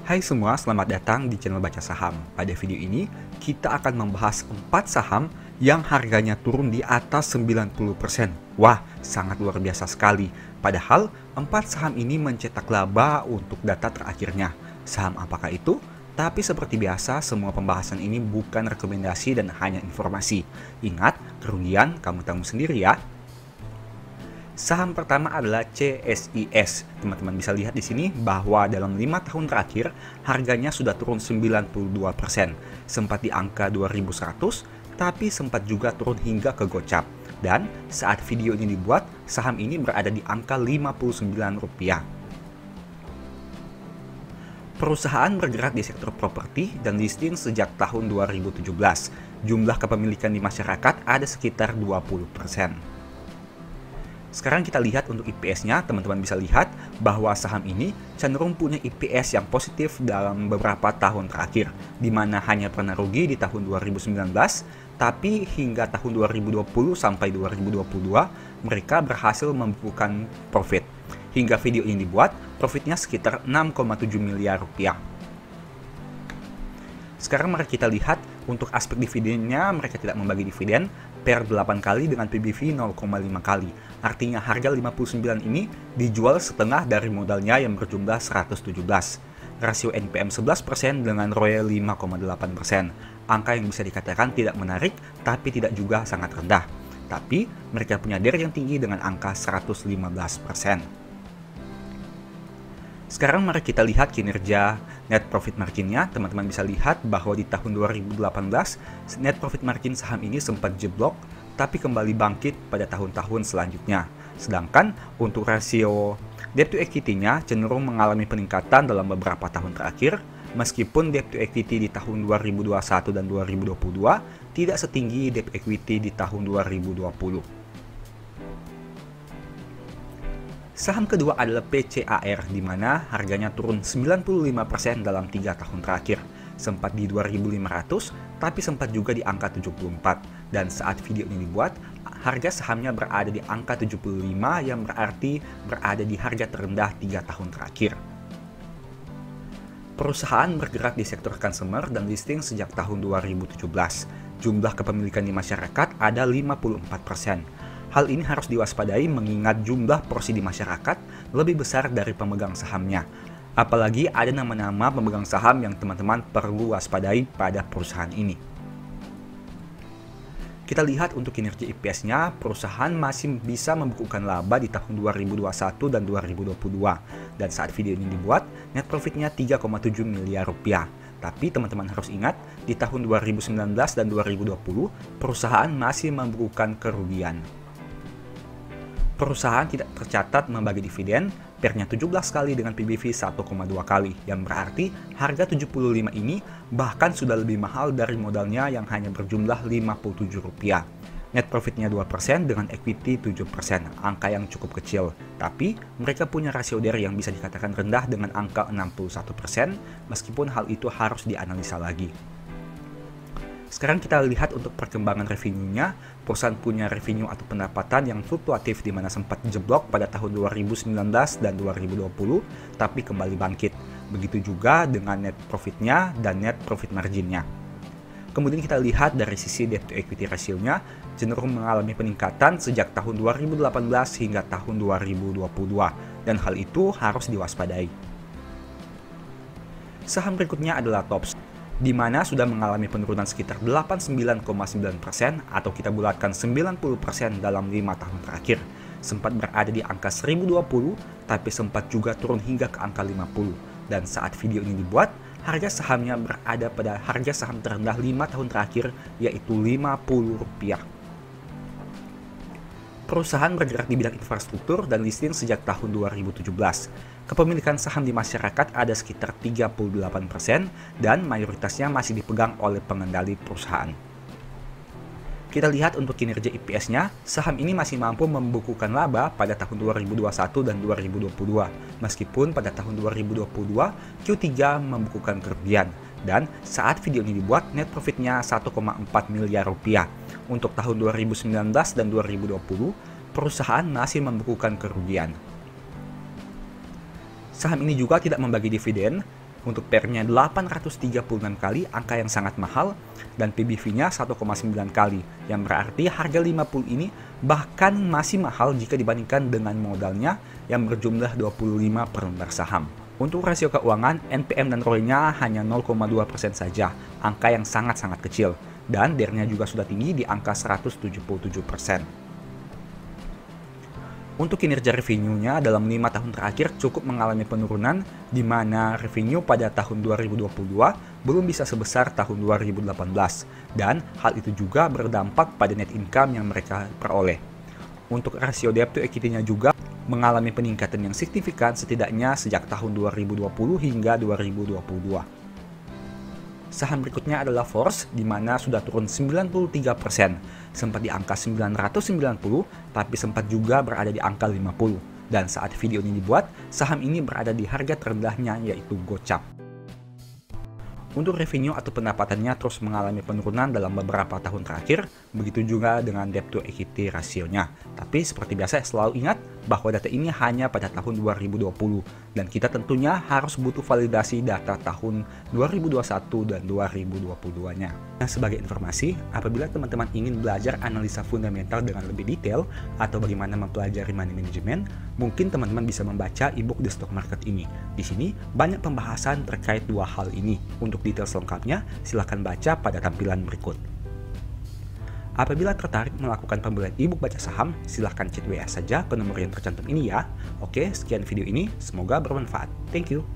Hai semua, selamat datang di channel Baca Saham. Pada video ini, kita akan membahas 4 saham yang harganya turun di atas 90%. Wah, sangat luar biasa sekali. Padahal, 4 saham ini mencetak laba untuk data terakhirnya. Saham apakah itu? Tapi seperti biasa, semua pembahasan ini bukan rekomendasi dan hanya informasi. Ingat, kerugian kamu tanggung sendiri ya. Saham pertama adalah CSIS. Teman-teman bisa lihat di sini bahwa dalam 5 tahun terakhir harganya sudah turun 92%. Sempat di angka 2100, tapi sempat juga turun hingga ke gocap. Dan saat video ini dibuat, saham ini berada di angka Rp59. Perusahaan bergerak di sektor properti dan listing sejak tahun 2017. Jumlah kepemilikan di masyarakat ada sekitar 20%. Sekarang kita lihat untuk IPS-nya, teman-teman bisa lihat bahwa saham ini cenderung punya IPS yang positif dalam beberapa tahun terakhir, di mana hanya pernah rugi di tahun 2019, tapi hingga tahun 2020 sampai 2022, mereka berhasil membukukan profit. Hingga video ini dibuat, profitnya sekitar 6,7 miliar rupiah. Sekarang mari kita lihat untuk aspek dividennya, mereka tidak membagi dividen per 8 kali dengan PBV 0,5 kali. Artinya harga 59 ini dijual setengah dari modalnya yang berjumlah 117. Rasio NPM 11% dengan ROE 5,8%. Angka yang bisa dikatakan tidak menarik, tapi tidak juga sangat rendah. Tapi mereka punya DER yang tinggi dengan angka 115%. Sekarang mari kita lihat kinerja net profit marginnya. Teman-teman bisa lihat bahwa di tahun 2018 net profit margin saham ini sempat jeblok, tapi kembali bangkit pada tahun-tahun selanjutnya. Sedangkan untuk rasio debt to equity-nya cenderung mengalami peningkatan dalam beberapa tahun terakhir, meskipun debt to equity di tahun 2021 dan 2022 tidak setinggi debt equity di tahun 2020. Saham kedua adalah PCAR, di mana harganya turun 95% dalam 3 tahun terakhir. Sempat di 2.500, tapi sempat juga di angka 74. Dan saat video ini dibuat, harga sahamnya berada di angka 75, yang berarti berada di harga terendah 3 tahun terakhir. Perusahaan bergerak di sektor consumer dan listing sejak tahun 2017. Jumlah kepemilikan di masyarakat ada 54%. Hal ini harus diwaspadai mengingat jumlah porsi di masyarakat lebih besar dari pemegang sahamnya. Apalagi ada nama-nama pemegang saham yang teman-teman perlu waspadai pada perusahaan ini. Kita lihat untuk kinerja IPS-nya, perusahaan masih bisa membukukan laba di tahun 2021 dan 2022. Dan saat video ini dibuat, net profitnya 3,7 miliar rupiah. Tapi teman-teman harus ingat, di tahun 2019 dan 2020, perusahaan masih membukukan kerugian. Perusahaan tidak tercatat membagi dividen, PER-nya 17 kali dengan PBV 1,2 kali, yang berarti harga 75 ini bahkan sudah lebih mahal dari modalnya yang hanya berjumlah Rp57. Net profitnya 2% dengan equity 7%, angka yang cukup kecil. Tapi mereka punya rasio DER yang bisa dikatakan rendah dengan angka 61%, meskipun hal itu harus dianalisa lagi. Sekarang kita lihat untuk perkembangan revenue-nya. Perusahaan punya revenue atau pendapatan yang fluktuatif, di mana sempat jeblok pada tahun 2019 dan 2020, tapi kembali bangkit. Begitu juga dengan net profit-nya dan net profit margin-nya. Kemudian kita lihat dari sisi debt to equity ratio-nya, cenderung mengalami peningkatan sejak tahun 2018 hingga tahun 2022, dan hal itu harus diwaspadai. Saham berikutnya adalah Tops, di mana sudah mengalami penurunan sekitar 89,9% atau kita bulatkan 90% dalam 5 tahun terakhir. Sempat berada di angka 1020, tapi sempat juga turun hingga ke angka 50. Dan saat video ini dibuat, harga sahamnya berada pada harga saham terendah 5 tahun terakhir, yaitu Rp50. Perusahaan bergerak di bidang infrastruktur dan listing sejak tahun 2017. Kepemilikan saham di masyarakat ada sekitar 38% dan mayoritasnya masih dipegang oleh pengendali perusahaan. Kita lihat untuk kinerja IPS-nya, saham ini masih mampu membukukan laba pada tahun 2021 dan 2022, meskipun pada tahun 2022 Q3 membukukan kerugian. Dan saat video ini dibuat, net profitnya 1,4 miliar rupiah. Untuk tahun 2019 dan 2020, perusahaan masih membukukan kerugian. Saham ini juga tidak membagi dividen, Untuk PER-nya 836 kali, angka yang sangat mahal, dan PBV-nya 1,9 kali, yang berarti harga 50 ini bahkan masih mahal jika dibandingkan dengan modalnya yang berjumlah 25 per lembar saham. Untuk rasio keuangan, NPM dan ROE-nya hanya 0,2% saja, angka yang sangat-sangat kecil, dan DER-nya juga sudah tinggi di angka 177%. Untuk kinerja revenue-nya dalam 5 tahun terakhir cukup mengalami penurunan, di mana revenue pada tahun 2022 belum bisa sebesar tahun 2018, dan hal itu juga berdampak pada net income yang mereka peroleh. Untuk rasio debt to equity-nya juga mengalami peningkatan yang signifikan setidaknya sejak tahun 2020 hingga 2022. Saham berikutnya adalah Force, di mana sudah turun 93%, sempat di angka 990, tapi sempat juga berada di angka 50. Dan saat video ini dibuat, saham ini berada di harga terendahnya yaitu gocap. Untuk revenue atau pendapatannya terus mengalami penurunan dalam beberapa tahun terakhir, begitu juga dengan debt to equity rasionya. Tapi seperti biasa selalu ingat bahwa data ini hanya pada tahun 2020 dan kita tentunya harus butuh validasi data tahun 2021 dan 2022-nya. Nah, sebagai informasi, apabila teman-teman ingin belajar analisa fundamental dengan lebih detail atau bagaimana mempelajari money management, mungkin teman-teman bisa membaca ebook The Stock Market ini. Di sini banyak pembahasan terkait dua hal ini. Untuk detail selengkapnya, silahkan baca pada tampilan berikut. Apabila tertarik melakukan pembelian ebook baca saham, silahkan chat WA saja ke nomor yang tercantum ini ya. Oke, sekian video ini, semoga bermanfaat. Thank you.